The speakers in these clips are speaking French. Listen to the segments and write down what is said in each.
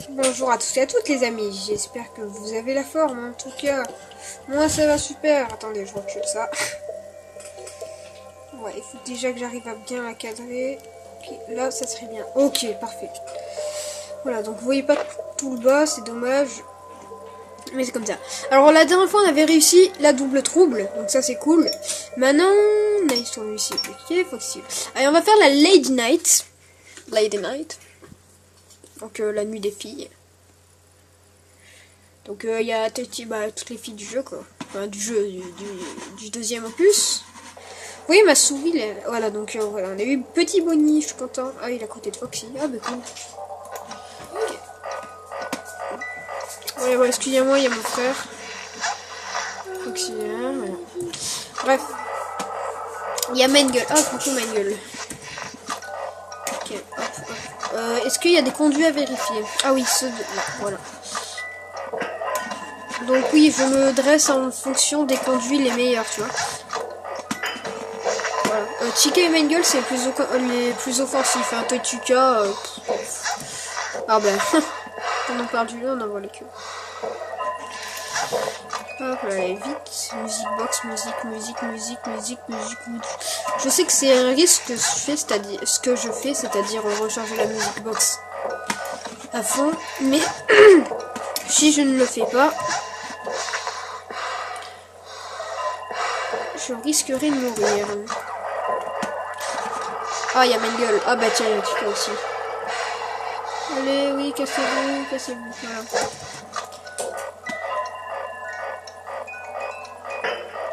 Bonjour à tous et à toutes les amis, j'espère que vous avez la forme, en tout cas, moi ça va super. Attendez, je recule ça. Ouais, il faut déjà que j'arrive à bien la cadrer. Okay, là, ça serait bien. Ok, parfait. Voilà, donc vous voyez pas tout le bas, c'est dommage. Mais c'est comme ça. Alors la dernière fois on avait réussi la double trouble, donc ça c'est cool. Maintenant, nice tourne ici, ok, Foxy. Allez, on va faire la Lady Night. Lady Night. Donc la nuit des filles. Donc il y a toutes les filles du jeu quoi. Enfin du jeu, du deuxième opus. Vous voyez ma souris là. Voilà, donc voilà, on a eu Petit Bonnie, je suis content. Ah, il est à côté de Foxy. Ah bah cool. Ok. Ouais, excusez-moi, il y a mon frère. Foxy, hein, voilà. Bref. Il y a Main Gueule. Ah, coucou Main Gueule. Ok, hop, hop. Est-ce qu'il y a des conduits à vérifier? Ah oui, ceux de là, voilà. Donc oui, je me dresse en fonction des conduits les meilleurs, tu vois. Voilà. Chica et Main Gueule, c'est les plus offensifs. Hein. Toi, Chica, ah ben, on en parle du on en voit les queues. Hop, allez, vite. Musique box, musique. Je sais que c'est un risque que je fais, c'est-à-dire recharger la musique box à fond, mais si je ne le fais pas, je risquerai de mourir. Ah, il y a Main Gueule. Ah bah tiens, il y a Chica aussi. Allez, oui, cassez-vous, voilà.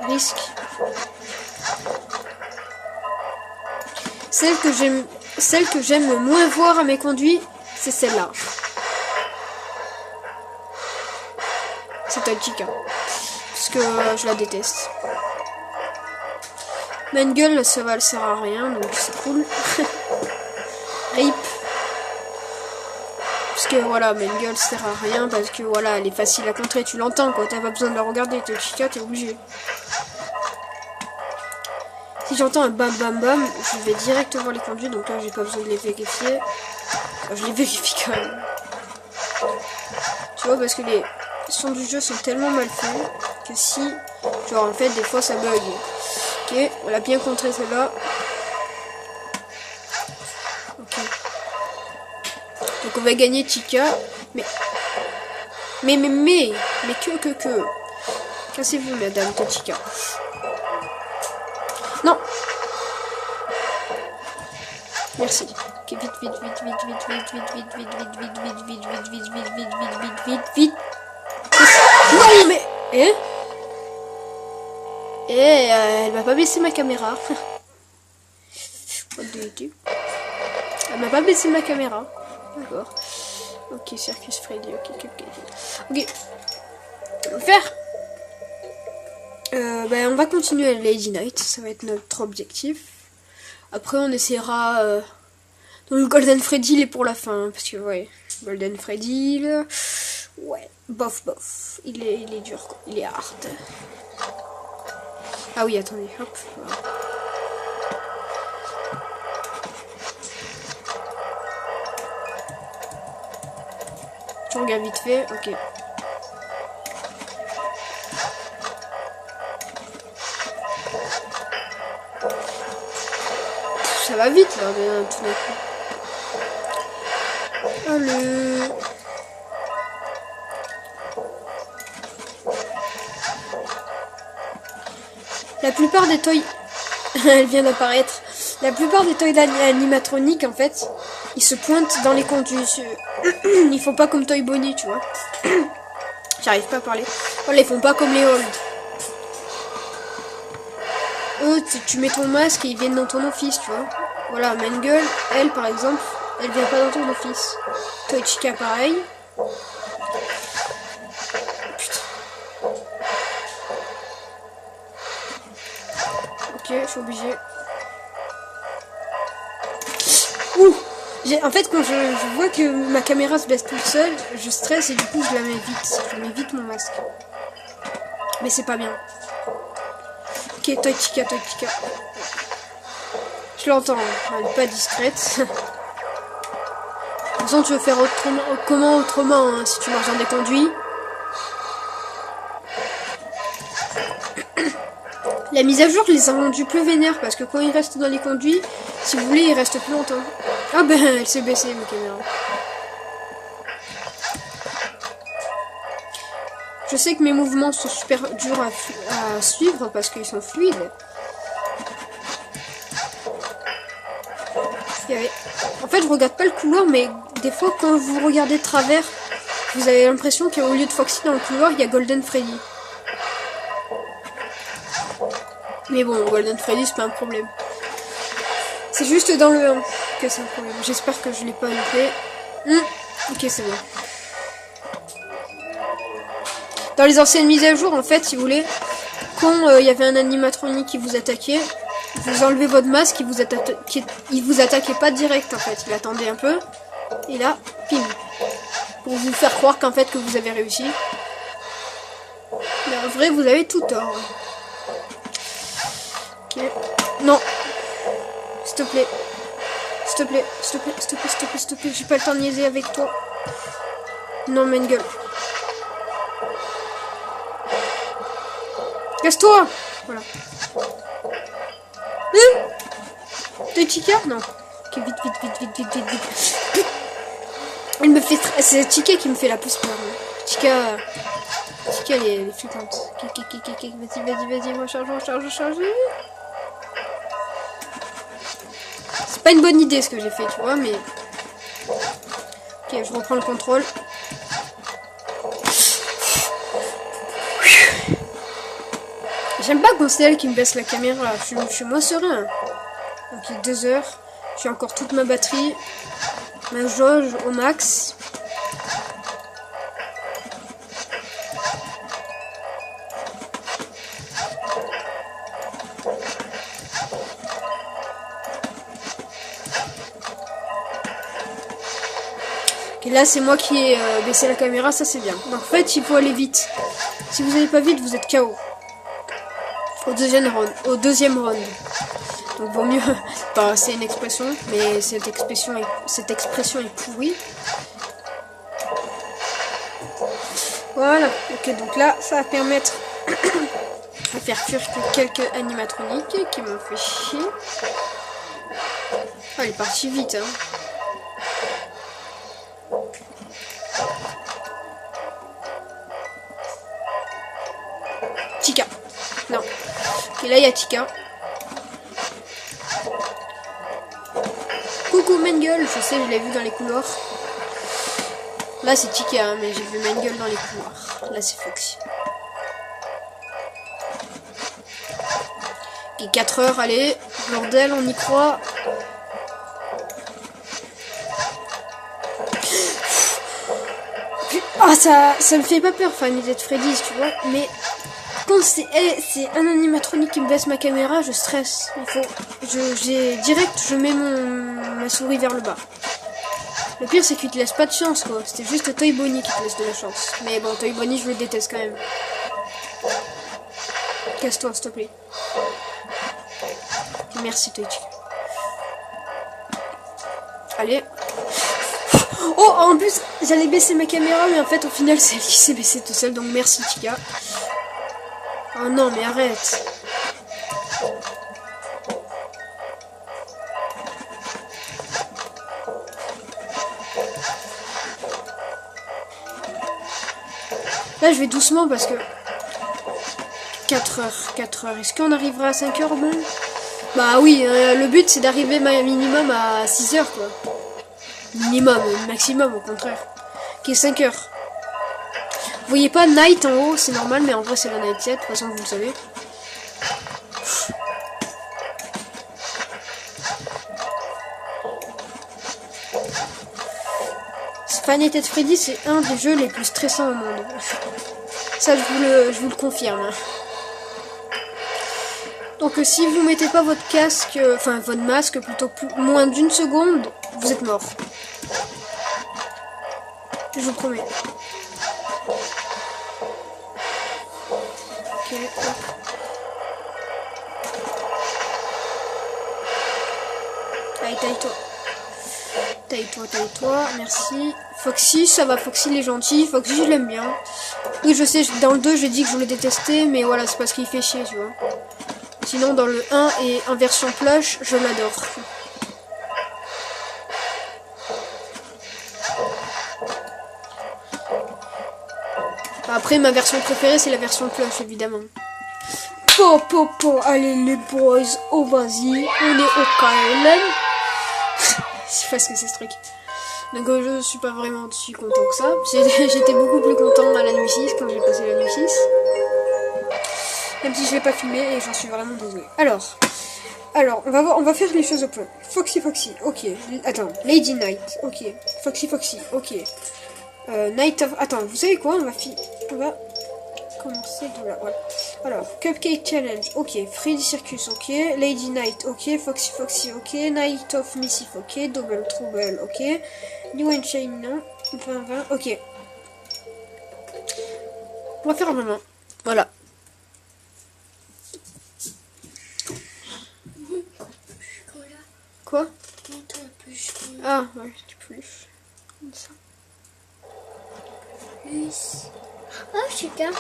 Risque. Celle que j'aime le moins voir à mes conduits, c'est celle-là. C'est un Chica. Parce que je la déteste. Main Gueule, ça va, elle sert à rien, donc c'est cool. Rip. Parce que voilà, Main Gueule sert à rien, parce que voilà, elle est facile à contrer, tu l'entends quoi, t'as pas besoin de la regarder, t'es Chica, t'es obligé. Si j'entends un bam bam bam, je vais direct voir les conduits, donc là j'ai pas besoin de les vérifier. Enfin, je les vérifie quand même. Tu vois, parce que les sons du jeu sont tellement mal faits que si, genre en fait des fois ça bug. Ok, on l'a bien contré celle-là. Ok. Donc on va gagner Chica, mais que. Cassez-vous madame Chica. Non. Merci. Ok, vite. Non mais. Elle m'a pas baissé ma caméra. Elle m'a pas baissé ma caméra. D'accord. Ok, Circus Freddy. Ok. On va faire. On va continuer la Lady Night. Ça va être notre objectif. Après, on essaiera. Donc, le Golden Freddy, il est pour la fin. Parce que, ouais. Golden Freddy, là, ouais. Bof. Il est dur, quoi. Il est hard. Ah oui, attendez. Hop. Voilà. Je regarde vite fait. Ok. Ça va vite là, tout d'un coup. Allez. La plupart des toys... Elle vient d'apparaître. La plupart des toys animatroniques, en fait, ils se pointent dans les conduits. Ils font pas comme Toy Bonnie, tu vois. J'arrive pas à parler. Voilà, ils font pas comme les Hold. Eux, tu mets ton masque et ils viennent dans ton office, tu vois. Voilà, Main Gueule, elle, par exemple, elle vient pas dans ton office. Toy Chica, pareil. Ok, je suis obligé. Ouh! En fait, quand je vois que ma caméra se baisse toute seule, je stresse et du coup je la mets vite. Je mets vite mon masque. Mais c'est pas bien. Ok, Toy Chica. Je l'entends, elle est pas discrète. toute façon, tu veux faire autrement, comment autrement hein, si tu marches dans des conduits. La mise à jour, les a rendus plus vénères parce que quand ils restent dans les conduits, si vous voulez, ils restent plus longtemps. Ah ben, elle s'est baissée, ma caméra. Je sais que mes mouvements sont super durs à suivre parce qu'ils sont fluides. En fait, je regarde pas le couloir, mais des fois, quand vous regardez de travers, vous avez l'impression qu'au lieu de Foxy dans le couloir, il y a Golden Freddy. Mais bon, Golden Freddy, c'est pas un problème. C'est juste dans le 1 que c'est un problème. J'espère que je l'ai pas loupé. Ok, c'est bon. Dans les anciennes mises à jour, en fait, si vous voulez, quand il y avait un animatronique qui vous attaquait, vous enlevez votre masque, il vous attaquait pas direct, en fait. Il attendait un peu. Et là, pim. Pour vous faire croire qu'en fait, que vous avez réussi. Mais en vrai, vous avez tout tort. Ok. Non. S'il te plaît. S'il te plaît. S'il te plaît. S'il te plaît. S'il te plaît. S'il te plaît. J'ai pas le temps de niaiser avec toi. Non, mais une gueule. Casse-toi. Voilà. T'es Chica? Non. Ok, vite. Elle me fait... C'est Chica qui me fait la plus peur. Chica, elle est flippante. Vas-y, recharge. C'est pas une bonne idée ce que j'ai fait, tu vois, mais... Ok, je reprends le contrôle. J'aime pas quand c'est elle qui me baisse la caméra. Je suis moins serein. Ok, 2 heures. J'ai encore toute ma batterie. Ma jauge au max. Et là, c'est moi qui ai baissé la caméra, ça c'est bien. Donc en fait, il faut aller vite. Si vous n'allez pas vite, vous êtes KO. Au deuxième round. Donc vaut mieux. Bah, c'est une expression, mais cette expression est pourrie. Voilà. Ok, donc là, ça va permettre de faire fuir quelques animatroniques qui m'ont fait chier. Ah, elle est partie vite, hein. Chica. Non. Et là, il y a Chica. Coucou Mengel, je sais, je l'ai vu dans les couloirs. Là, c'est Chica, hein, mais j'ai vu Mengel dans les couloirs. Là, c'est Foxy. Et 4 heures, allez. Bordel, on y croit. Ah, ça me fait pas peur, Fanny d'être Freddy's, tu vois, mais... Quand c'est un animatronique qui me baisse ma caméra, je stresse. Je mets ma souris vers le bas. Le pire, c'est qu'il te laisse pas de chance, quoi. C'était juste Toy Bonnie qui te laisse de la chance. Mais bon, Toy Bonnie, je le déteste quand même. Casse-toi, s'il te plaît. Merci, Toy Chica. Allez. Oh, en plus, j'allais baisser ma caméra, mais en fait, au final, c'est elle qui s'est baissée tout seul. Donc, merci, Chica. Oh non, mais arrête. Là, je vais doucement parce que... 4 heures. Est-ce qu'on arrivera à 5 heures, bon? Bah oui, le but, c'est d'arriver minimum à 6 heures, quoi. Minimum, maximum, au contraire. Qui est 5 heures. Vous voyez pas Night en haut, c'est normal, mais en vrai c'est la Night 7, de toute façon vous le savez. Five Nights at Freddy, c'est un des jeux les plus stressants au monde. Ça, je vous le confirme. Donc si vous mettez pas votre casque, enfin votre masque plutôt moins d'1 seconde, vous êtes mort. Je vous promets. Ok, hop. Allez, taille-toi. taille-toi, merci. Foxy, ça va, Foxy il est gentil, Foxy je l'aime bien. Oui je sais, dans le 2 j'ai dit que je voulais détester, mais voilà, c'est parce qu'il fait chier, tu vois. Sinon dans le 1 et en version plush, je l'adore. Après ma version préférée c'est la version plush évidemment. Allez les boys, oh vas-y, on est au KLM. Je sais pas ce que c'est ce truc. Donc je suis pas vraiment si content que ça. J'étais beaucoup plus content à la nuit 6 quand j'ai passé la nuit 6. Même si je l'ai pas filmé et j'en suis vraiment désolée. Alors on va faire les choses au point. Foxy, ok. Attends, Lady Night, ok. Foxy, ok. Night of... Attends, vous savez quoi? On va commencer de là, voilà. Alors, Cupcake Challenge, ok. Freddy Circus, ok. Lady Night, ok. Foxy, ok. Night of Mischief, ok. Double Trouble, ok. New and Shine, non. 20, ok. On va faire un moment. Voilà. Quoi? Ah, ouais, du plus. Comme ça. Oh, super.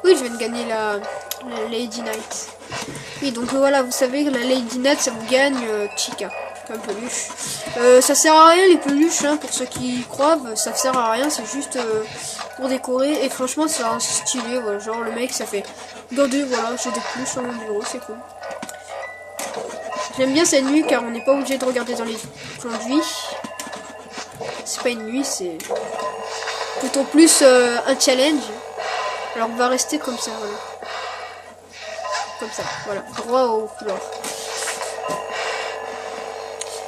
Oui, je viens de gagner la Lady Night. Oui, donc voilà, vous savez que la Lady Night, ça vous gagne Chica, comme peluche. Ça sert à rien les peluches, hein, pour ceux qui y croient, ça sert à rien, c'est juste pour décorer. Et franchement, c'est un stylé, voilà, genre le mec, ça fait... Regardez, voilà, j'ai des peluches sur mon bureau, c'est cool. J'aime bien cette nuit car on n'est pas obligé de regarder dans les conduits. C'est pas une nuit, c'est plutôt plus un challenge. Alors on va rester comme ça, voilà. Comme ça, voilà, droit au couloir.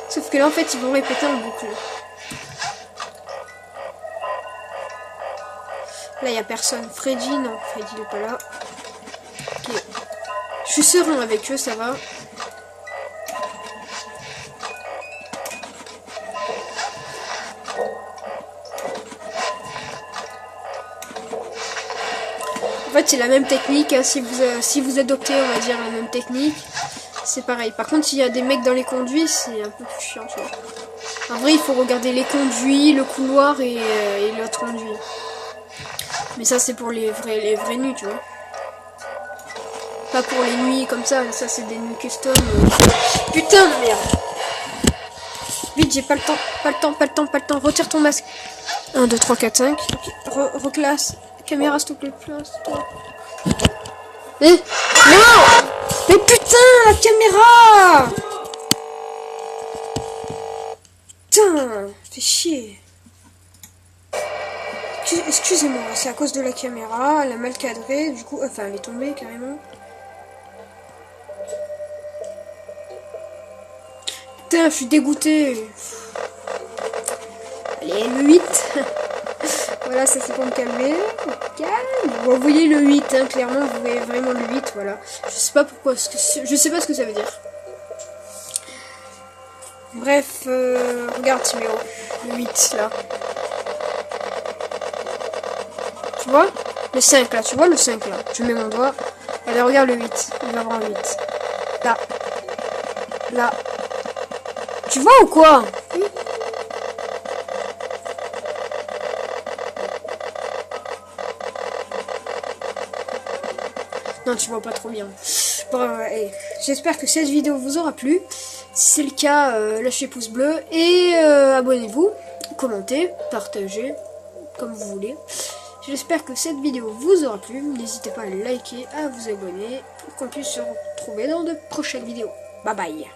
Sauf que là en fait ils vont répéter en boucle. Là il n'y a personne. Freddy, non, Freddy il est pas là. Ok. Je suis serein avec eux, ça va. En fait c'est la même technique, hein. Si vous adoptez on va dire la même technique, c'est pareil. Par contre s'il y a des mecs dans les conduits c'est un peu plus chiant, tu vois. En vrai il faut regarder les conduits, le couloir et l'autre conduit. Mais ça c'est pour les vraies nuits, tu vois. Pas pour les nuits comme ça c'est des nuits custom. Putain de merde. Vite, j'ai pas le temps, retire ton masque. 1, 2, 3, 4, 5. Ok, reclasse. Caméra, s'il te plaît, place, toi. Eh non! Mais putain, la caméra! Putain, fais chier. Excusez-moi, c'est à cause de la caméra, elle a mal cadré, du coup, enfin, elle est tombée carrément. Putain, je suis dégoûté. Allez, le 8. Voilà, ça c'est pour me calmer. Calme. Vous voyez le 8, hein, clairement, vous voyez vraiment le 8, voilà. Je sais pas pourquoi, je sais pas ce que ça veut dire. Bref, regarde Timéo, le 8 là. Tu vois? Le 5 là, tu vois le 5 là? Je mets mon doigt. Allez, regarde le 8, il va avoir un 8. Là. Là. Tu vois ou quoi? Non, tu vois pas trop bien. Bon, j'espère que cette vidéo vous aura plu. Si c'est le cas, lâchez pouce bleu et abonnez-vous, commentez, partagez, comme vous voulez. J'espère que cette vidéo vous aura plu. N'hésitez pas à liker, à vous abonner pour qu'on puisse se retrouver dans de prochaines vidéos. Bye bye.